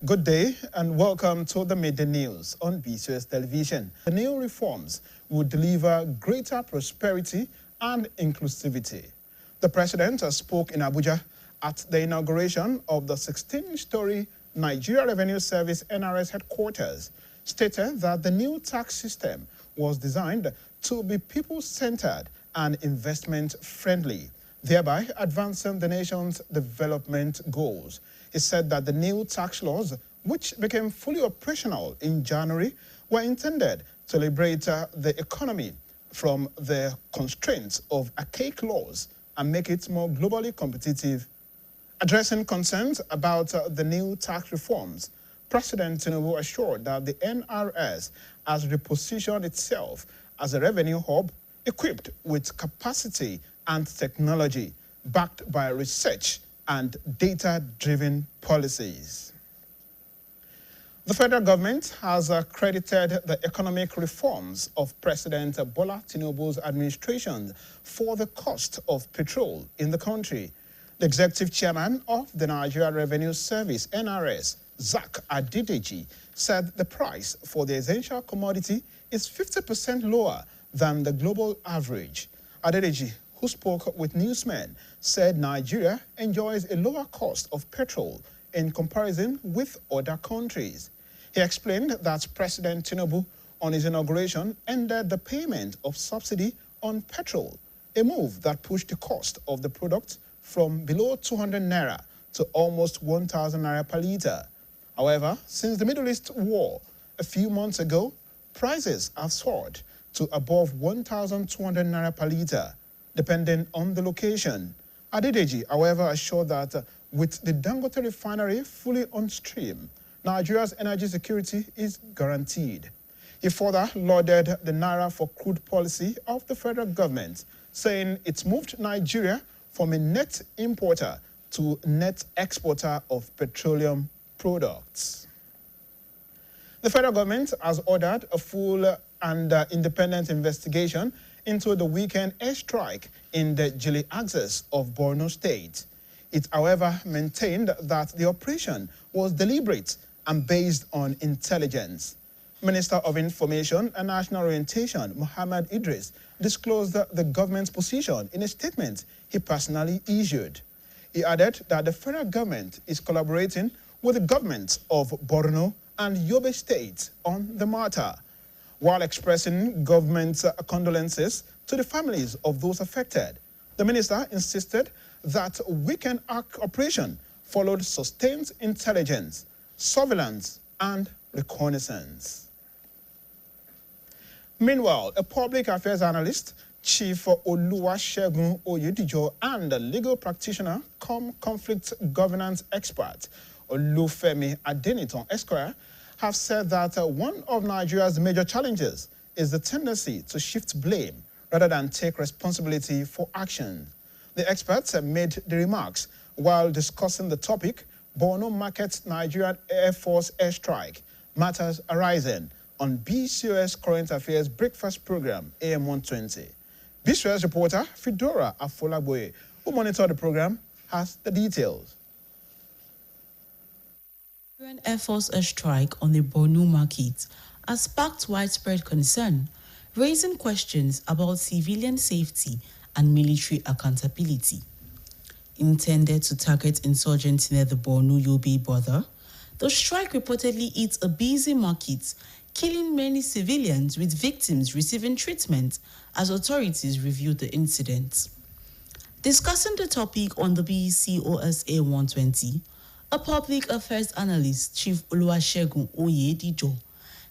Good day and welcome to the Midday News on BCOS television. The new reforms will deliver greater prosperity and inclusivity. The president spoke in Abuja at the inauguration of the 16-story Nigeria Revenue Service NRS headquarters, stated that the new tax system was designed to be people-centered and investment-friendly, thereby advancing the nation's development goals. He said that the new tax laws, which became fully operational in January, were intended to liberate the economy from the constraints of archaic laws and make it more globally competitive. Addressing concerns about the new tax reforms, President Tinubu assured that the NRS has repositioned itself as a revenue hub equipped with capacity and technology, backed by research and data-driven policies. The federal government has credited the economic reforms of President Bola Tinubu's administration for the cost of petrol in the country. The executive chairman of the Nigeria Revenue Service, NRS, Zak Adedeji, said the price for the essential commodity is 50% lower than the global average. Adedeji, who spoke with newsmen, said Nigeria enjoys a lower cost of petrol in comparison with other countries. He explained that President Tinubu, on his inauguration, ended the payment of subsidy on petrol, a move that pushed the cost of the product from below 200 naira to almost 1,000 naira per litre. However, since the Middle East war a few months ago, prices have soared to above 1,200 naira per litre, depending on the location. Adedeji, however, assured that with the Dangote refinery fully on stream, Nigeria's energy security is guaranteed. He further lauded the Naira for crude policy of the federal government, saying it's moved Nigeria from a net importer to net exporter of petroleum products. The federal government has ordered a full and independent investigation into the weekend airstrike in the Jili axis of Borno State. It, however, maintained that the operation was deliberate and based on intelligence. Minister of Information and National Orientation, Muhammad Idris, disclosed the government's position in a statement he personally issued. He added that the federal government is collaborating with the governments of Borno and Yobe states on the matter, while expressing government's condolences to the families of those affected. The minister insisted that weekend operation followed sustained intelligence, surveillance, and reconnaissance. Meanwhile, a public affairs analyst, Chief Oluwasegun Oyedijo, and a legal practitioner, conflict governance expert, Olufemi Adeniton Esquire, have said that one of Nigeria's major challenges is the tendency to shift blame rather than take responsibility for action. The experts made the remarks while discussing the topic, Borno Market's Nigerian Air Force airstrike, matters arising, on BCOS Current Affairs Breakfast Program, AM 120. BCOS reporter Fedora Afolaboye, who monitored the program, has the details. Nigerian Air Force airstrike on the Borno market has sparked widespread concern, raising questions about civilian safety and military accountability. Intended to target insurgents near the Borno-Yobe border, the strike reportedly hit a busy market, killing many civilians, with victims receiving treatment as authorities reviewed the incident. Discussing the topic on the BCOS A120, a public affairs analyst, Chief Oluwasegun Oyedijo,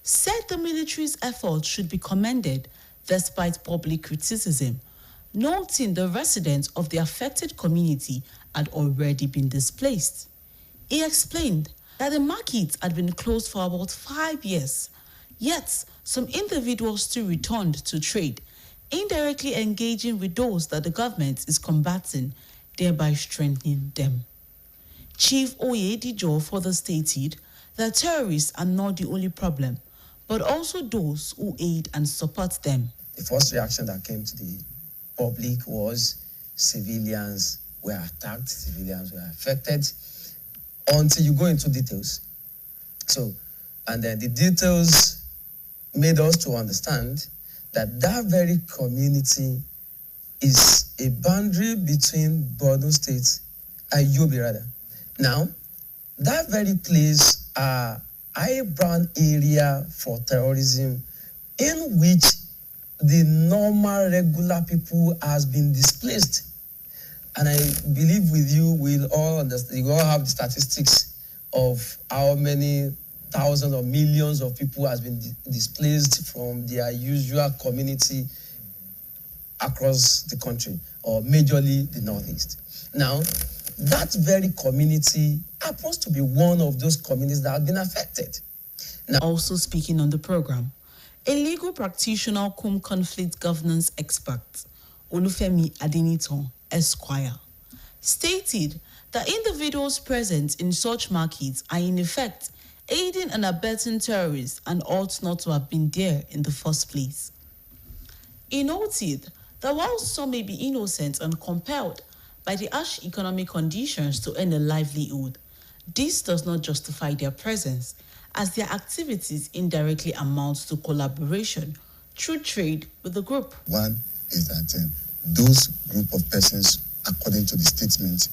said the military's efforts should be commended despite public criticism, noting the residents of the affected community had already been displaced. He explained that the market had been closed for about 5 years, yet some individuals still returned to trade, indirectly engaging with those that the government is combating, thereby strengthening them. Chief Oyedijo further stated that terrorists are not the only problem, but also those who aid and support them. The first reaction that came to the public was civilians were attacked, civilians were affected. Until you go into details, So, and then the details made us to understand that that very community is a boundary between Borno State and Yobe rather. Now, that very place are high brown area for terrorism in which the normal regular people has been displaced. And I believe with you, we'll all understand, you all have the statistics of how many thousands or millions of people has been displaced from their usual community across the country, or majorly the Northeast. Now, that very community happens to be one of those communities that have been affected. Now, also speaking on the program, a legal practitioner cum conflict governance expert, Olufemi Adeniton, Esquire, stated that individuals present in such markets are in effect aiding and abetting terrorists and ought not to have been there in the first place. He noted that while some may be innocent and compelled by the harsh economic conditions to earn a livelihood, this does not justify their presence, as their activities indirectly amount to collaboration through trade with the group. One is that those group of persons, according to the statement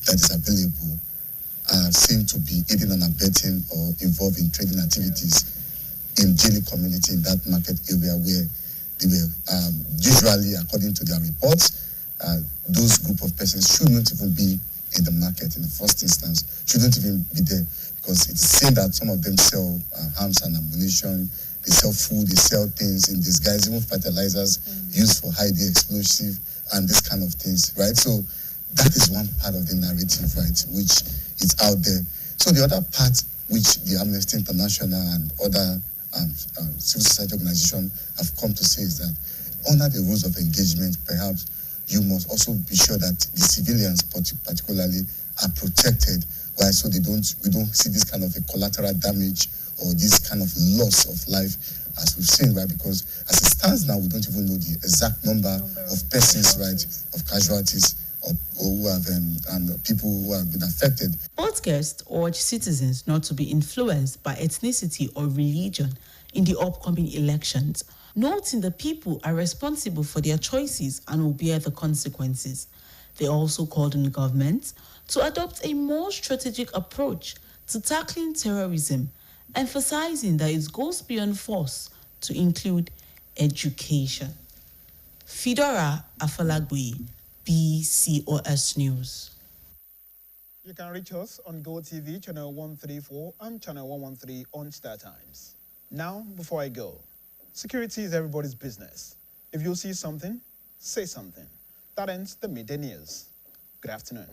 that is available, are seen to be aiding and abetting or involved in trading activities in Jili community, in that market area where they were usually, according to their reports, those group of persons shouldn't even be in the market in the first instance, shouldn't even be there, because it is seen that some of them sell arms and ammunition, they sell food, they sell things in disguise, even fertilizers used for hiding explosive and this kind of things, right? So that is one part of the narrative, right, which is out there. So the other part, which the Amnesty International and other civil society organizations have come to say, is that under the rules of engagement, perhaps you must also be sure that the civilians particularly are protected, right? So we don't see this kind of a collateral damage or this kind of loss of life as we've seen, right? Because as it stands now, we don't even know the exact number of persons, right, of casualties or who have and people who have been affected. Both guests urge citizens not to be influenced by ethnicity or religion in the upcoming elections, noting the people are responsible for their choices and will bear the consequences. They also called on the government to adopt a more strategic approach to tackling terrorism, emphasizing that it goes beyond force to include education. Fidora Afalagui, BCOS News. You can reach us on GoTV channel 134 and channel 113 on Star Times. Now, before I go, security is everybody's business. If you see something, say something. That ends the midday news. Good afternoon.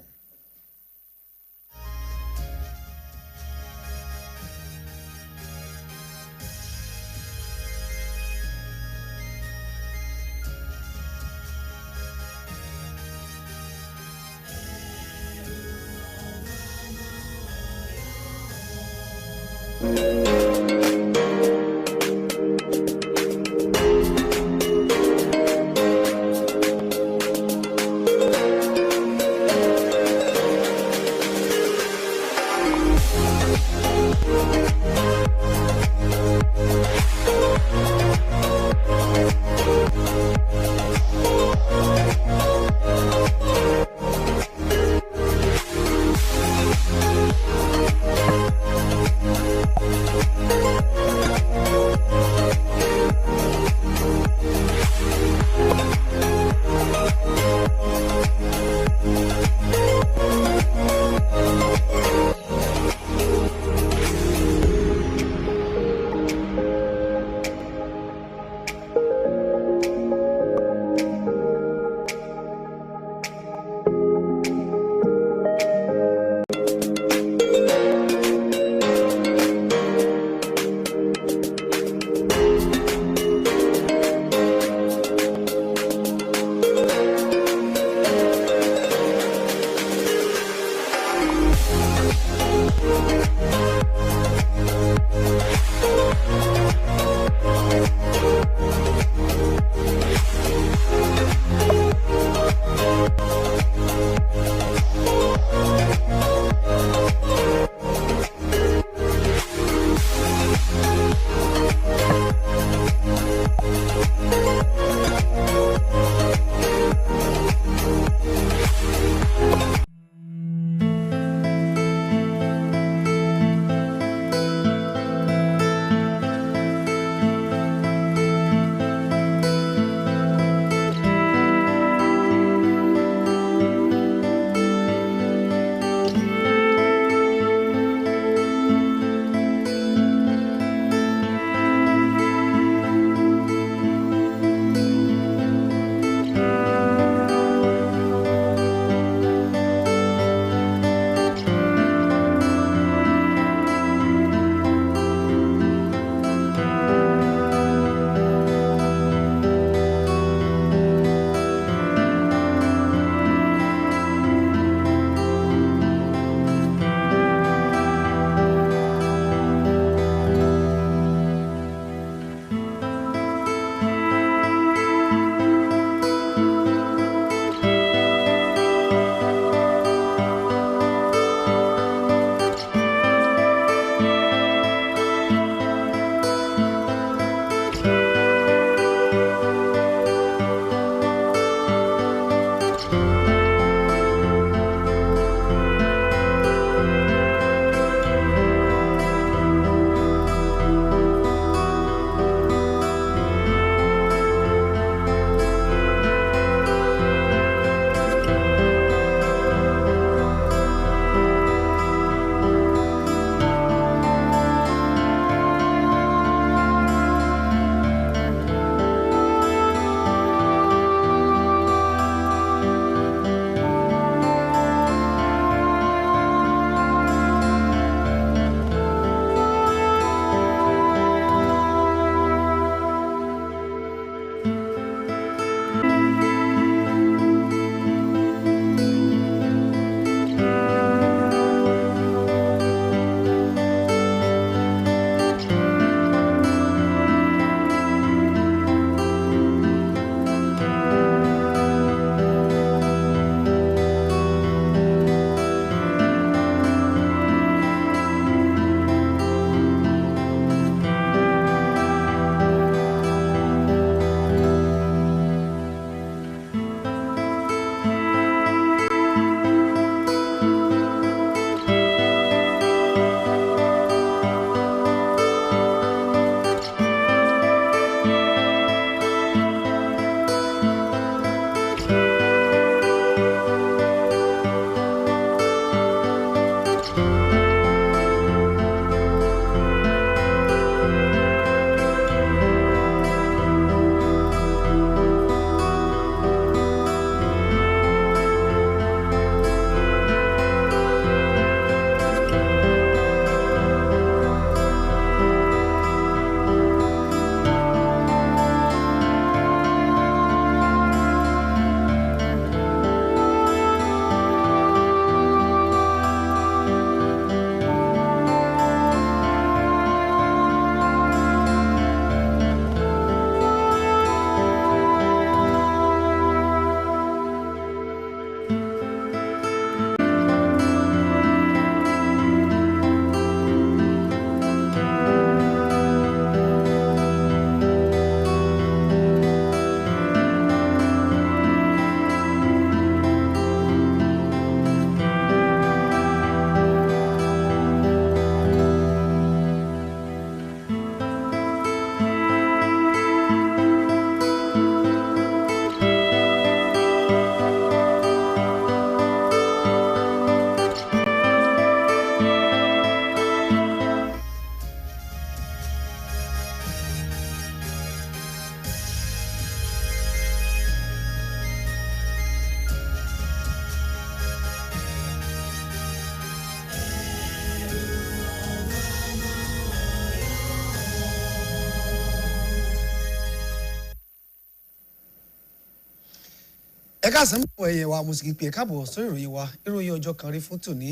ẹ káàsán mọ̀ ẹ̀yẹ̀ wa mo sì kí pé ẹ káàbọ̀ sórí ìròyìn wa ìròyìn ọjọ́ kan rí fún tòní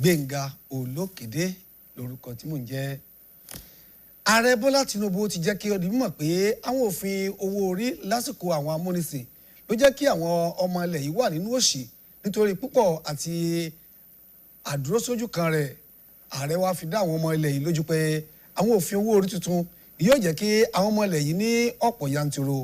Gbénga Olókèdé lórúkọ tí mò ń jẹ́. Ààrẹ Bọ́lá Tinubu ti jẹ́ kí ó di mímọ̀ pé àwọn òfin owó orí lásìkò àwọn amúnisìn ló jẹ́ kí àwọn ọmọ ilẹ̀ yìí wà nínú òṣì nítorí púpọ̀ àti àdúrósójú kan rẹ̀. Ààrẹ wa fi dá àwọn ọmọ ilẹ̀ yìí lójú pé àwọn òfin owó orí tuntun yóò jẹ́ kí àwọn ọmọ ilẹ̀ yìí ní ọ̀pọ̀ yanturu.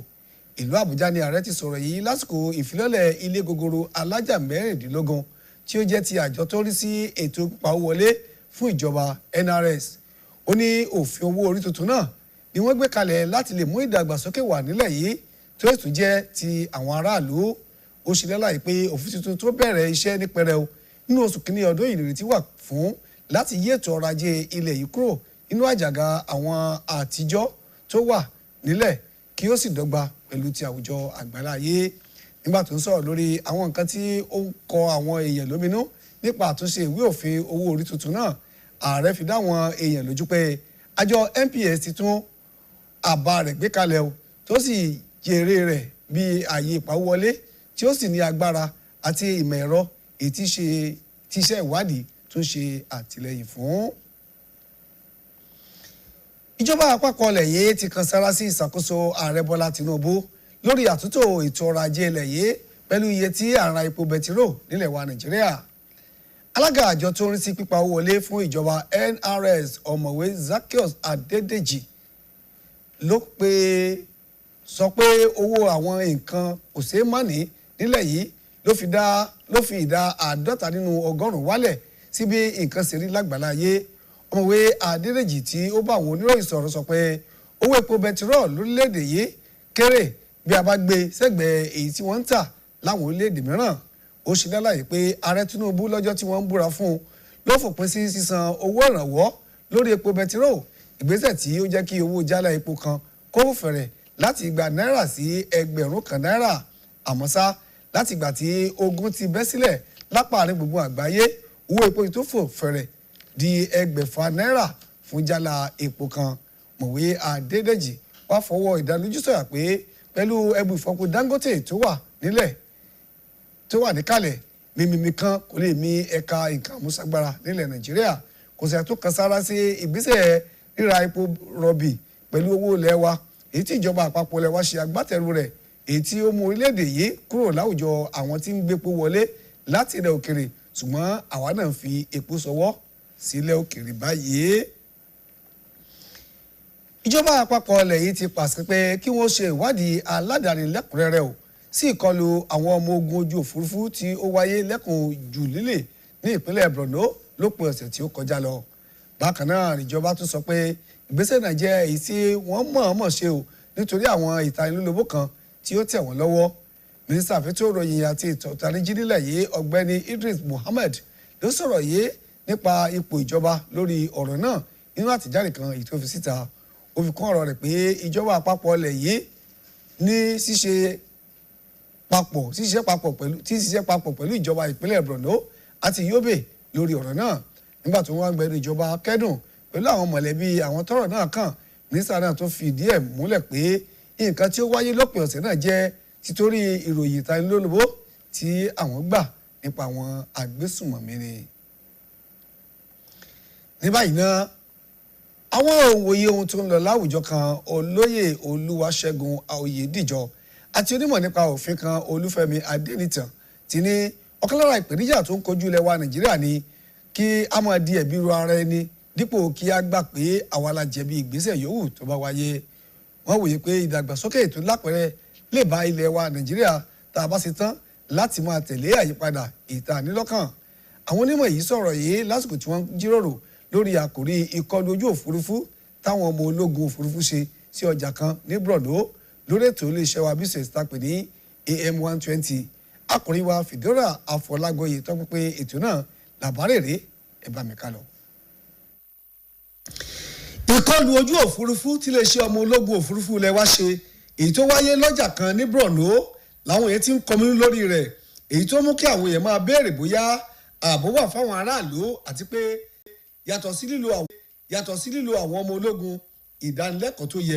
Ìlú Àbújá ni ààrẹ ti sọ̀rọ̀ yìí lásìkò ìfilọ́lẹ̀ ilé gogoro alájà 16 tí ó jẹ́ ti àjọ tó rí sí ètò ìpawówọlé fún ìjọba NRS. Ó ní òfin owó orí tuntun náà ni wọ́n gbé kalẹ̀ láti lè mú ìdàgbàsókè wà nílẹ̀ yìí tó ètò jẹ́ ti àwọn aráàlú. Ó ṣe lálàyé pé òfin tuntun tó bẹ̀rẹ̀ iṣẹ́ ní pẹrẹu nínú oṣù kìíní ọdún yìí nìrètí wà fún láti yí ètò ọrọ̀ ajé ilẹ̀ yìí kúrò nínú àjàgà àwọn àtijọ́ tó wà nílẹ̀ kí ó sì dọ́gba pẹ̀lú ti àwùjọ àgbáláyé. Nígbà tó ń sọ̀rọ̀ lórí àwọn nǹkan tí ó ń kọ àwọn èèyàn lóminú nípa àtúnṣe ìwé òfin owó orí tuntun náà, ààrẹ fi dá àwọn èèyàn lójú pé àjọ NPS ti tún àbá rẹ̀ gbé kalẹ̀ o tó sì jèrè rẹ̀ bí ààyè ìpawówọlé tí ó sì ní agbára àti ìmọ̀ ẹ̀rọ èyí tí iṣẹ́ ìwádìí tún ṣe àtìlẹ́yìn fún. Ìjọba àpapọ̀ ilẹ̀ yìí ti kan sára sí ìṣàkóso ààrẹ Bọ́lá Tinubu lórí àtúntò ètò ọrọ̀ ajé ilẹ̀ yìí pẹ̀lú iye tí à ń ra epo bẹtiró nílẹ̀ wa Nàìjíríà. Alága àjọ tó ń rí sí pípa owó wọlé fún ìjọba NRS ọ̀mọ̀wé Zaccheaus Adédèjì sọ pé owó àwọn nǹkan kò ṣeé mọ̀ní nílẹ̀ yìí ló fi ìdá 50 nínú 100 wálẹ̀ sí bí nǹkan ṣe rí lágbàláyé. Ọ̀mọ̀wé Adédèjì tí ó bá àwọn oníròyìn sọ̀rọ̀ sọ pé owó epo bẹtiró lórílẹ̀‐èdè yìí kéré bí a bá gbé sẹ́gbẹ̀ẹ́ èyí tí wọ́n ń tà láwọn orílẹ̀‐èdè mìíràn. Ó ṣe lálàyé pé ààrẹ Tinubu lọ́jọ́ tí wọ́n ń búra fún un ló fòpin sí sísan owó ìrànwọ́ lórí epo bẹtiró, ìgbésẹ̀ tí ó jẹ́ kí owó jálá epo kan kó fẹ̀rẹ̀ láti igba náírà sí 1,000 náírà. Àmọ́ ṣá láti ìgbà tí ogun ti bẹ́ sílẹ̀ lápá àárín gbùngbùn àgbáyé, owó epo tó fò fẹ̀rẹ̀ di 600 náírà fún jálá epo kan. Mọ̀wé Adédèjì wá fọwọ́ ìdánilójú sọ̀yà pé pẹ̀lú ẹbù ìfọpo Dangote tó wà níkàlẹ̀, mímímí kan kò lè mì ẹ̀ka nǹkan àmúṣagbára nílẹ̀ Nàìjíríà. Kò sì tó kan sára sí ìgbésẹ̀ ríra epo rọ̀bì pẹ̀lú owó ilẹ̀ wa èyí tí ìjọba àpapọ̀ ilẹ̀ wa ṣe agbátẹrù rẹ̀, èyí tí ó mú orílẹ̀-èdè yìí kúrò láwùjọ àwọn tí ń gbépo wọlé láti ilẹ̀ òkèrè, ṣùgbọ́n àwa náà fi epo sọwọ́ sílẹ̀ òkèrè báyìí. Ìjọba àpapọ̀ ilẹ̀ yìí ti pàṣẹ pé kí wọ́n ṣe ìwádìí aládàáni lẹ́kùnrẹ́rẹ́ o sí ìkọlù àwọn ọmọ ogun ojú òfurufú tí ó wáyé lẹ́kùn Jùlílè ní ìpínlẹ̀ Borno lópin ọ̀sẹ̀ tí ó kọjá lọ. Bákan náà ìjọba tún sọ pé ìgbésẹ̀ náà jẹ́ èyí tí wọ́n mọ̀ọ́mọ̀ ṣe o nítorí àwọn ìtanilólobó kan tí ó tẹ̀ wọ́n lọ́wọ́. Mínísítà fẹ́tò ìròyìn àti ìtọ́taníjí nílẹ̀ yìí Ọ̀gbẹ́ni Idris Muhammad ló sọ̀rọ̀ yìí nípa ipò ìjọba lórí ọ̀rọ̀ náà nínú àtẹ̀jáde kan èyí tó fi síta. Ó fi kún ọ̀rọ̀ rẹ̀ pé ìjọba àpapọ̀ ilẹ̀ yìí ní ṣíṣe papọ̀ pẹ̀lú ìjọba ìpínlẹ̀ Borno àti Yobe lórí ọ̀rọ̀ náà. Nígbà tó wọ́n gbẹ̀rù ìjọba kẹ́dùn pẹ̀lú àwọn mọ̀lẹ́bí àwọn tọ́rọ̀ náà kàn, mínísítà náà tó fi ìdí ẹ̀ múlẹ̀ pé nǹkan tí ó wáyé lópin ọ̀sẹ̀ náà jẹ́ títorí ìròyìn ìtanilólobó tí àwọn gbà nípa àwọn agbésùmọ̀mí ni. Ní báyìí náà, àwọn òǹwòye ohun tó ń lọ láwùjọ kan olóyè Olúwaṣẹ́gun Oyèdíjọ àti onímọ̀ nípa òfin kan Olúfẹ́mi Adénìtàn ti ní ọ̀kan lára ìpèníjà tó ń kojú ilẹ̀ wa Nàìjíríà ni kí a máa di ẹ̀bi ru ara ẹni dípò kí a gbà pé àwa la jẹ̀bi ìgbésẹ̀ yòówù tó bá wáyé. Wọ́n wòye pé ìdàgbàsókè ètò lápẹẹrẹ lè bá ilẹ̀ wa Nàìjíríà tá a bá ṣe tán láti máa tẹ̀lé àyípadà ìta nílọ́kàn. Àwọn onímọ̀ yìí sọ̀rọ̀ yìí lásìkò tí wọ́n jíròrò lórí àkòrí ìkọlù ojú òfurufú táwọn ọmọ ológun òfurufú ṣe sí ọjà kan ní Borno lórí ètò iléeṣẹ́ wa BCOS tàpé ní AM 120. Akọ̀rin wa Fìdórà Afọlágọyè tó pé ètò náà làbárèrè ẹ bá mi ká lọ. Ìkọlù ojú òfurufú tí iléeṣẹ́ ọmọ ológun òfurufú ilẹ̀ wa ṣe èyí tó wáyé lọ́jà kan ní Borno làwọn èèyàn ti ń kọminú lórí rẹ̀, èyí tó mú kí àwọn èèyàn máa béèrè bóyá ààbò wà fáwọn aráàlú àti pé yàtọ̀ sí lílo àwọn ọmọ ológun ìdánilẹ́kọ̀ọ́ tó yẹ